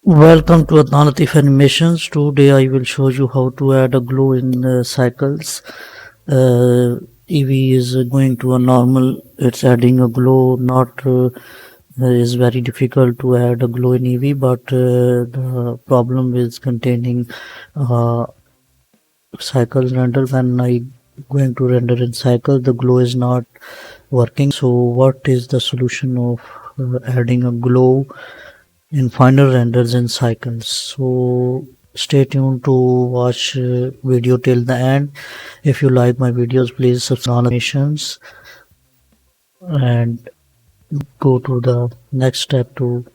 Welcome to LATIF animations. Today I will show you how to add a glow in cycles. EV is going to a normal. It's adding a glow. Not is very difficult to add a glow in EV, but the problem is containing uh, cycles render. When I going to render in cycle, the glow is not working. So what is the solution of adding a glow in final renders and cycles? So stay tuned to watch video till the end. If you like my videos, please subscribe animations and go to the next step to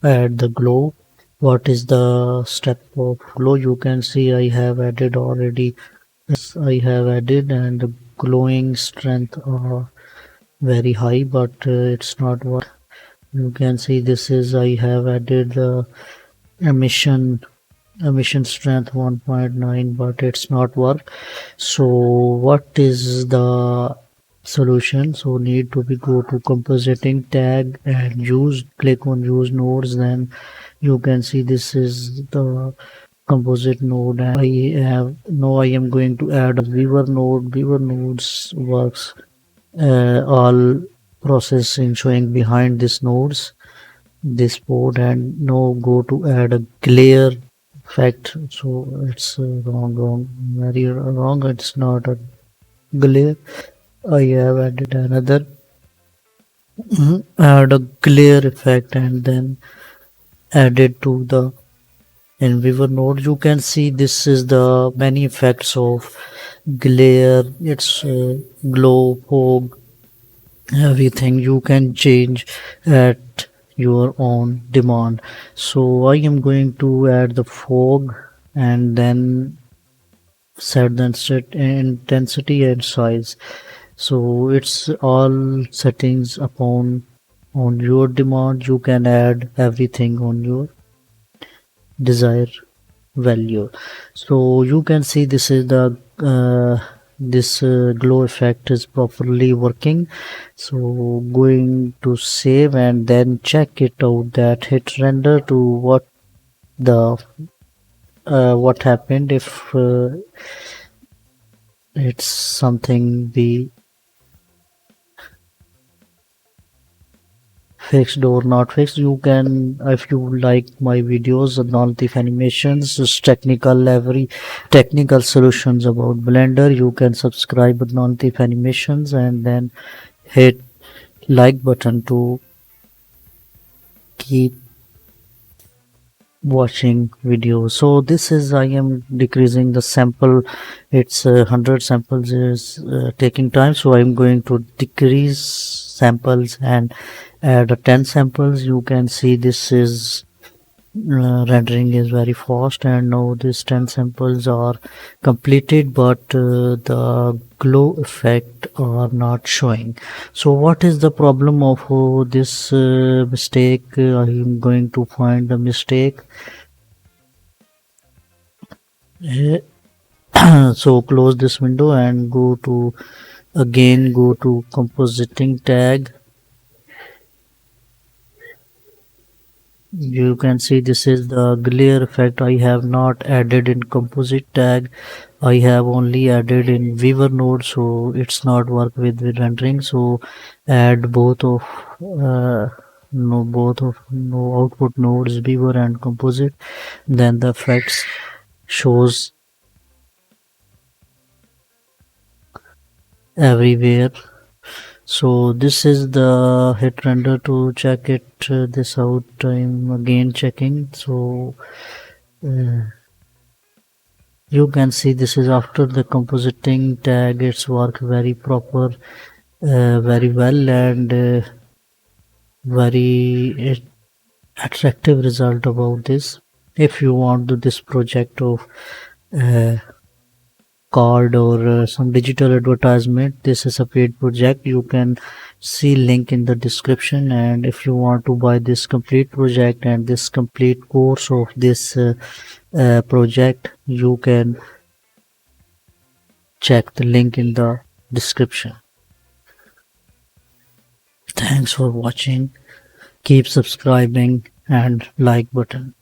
add the glow. What is the step of glow? You can see I have added already. I have added, and the glowing strength are very high, but it's not what you can see. This is I have added the emission strength 1.9, but it's not work. So what is the solution? So need to be go to compositing tag and click on use nodes. Then you can see this is the composite node, and I am going to add a viewer node. Viewer nodes works all processing showing behind this nodes, this port. And now go to add a glare effect. So it's wrong, very wrong. It's not a glare. I have added another add a glare effect and then added to the in viewer node. You can see this is the many effects of glare. It's glow, fog, everything you can change at your own demand. So I am going to add the fog and then set the intensity and size. So it's all settings upon on your demand. You can add everything on your desired value. So you can see this is the this glow effect is properly working. So going to save and then check it out, that hit render to the what happened, if it's something we fixed or not fixed. You can, if you like my videos on LATIF animations, just every technical solutions about Blender, you can subscribe with LATIF animations and then hit like button to keep watching videos. So this is I am decreasing the sample. It's 100 samples is taking time, so I'm going to decrease samples and add 10 samples. You can see this is rendering is very fast, and now these 10 samples are completed, but the glow effect are not showing. So what is the problem of this mistake? I am going to find the mistake. So close this window and go to compositing tag. You can see this is the glare effect. I have not added in composite tag. I have only added in viewer node, so it's not work with rendering. So add both of no output nodes, viewer and composite. Then the effects shows everywhere. So this is the hit render. To check it this out, I'm again checking. So you can see this is after the compositing tag. It's work very proper, very well, and very attractive result about this. If you want to this project of card or some digital advertisement, this is a paid project. You can see link in the description, and if you want to buy this complete project and this complete course of this project, you can check the link in the description. Thanks for watching. Keep subscribing and like button.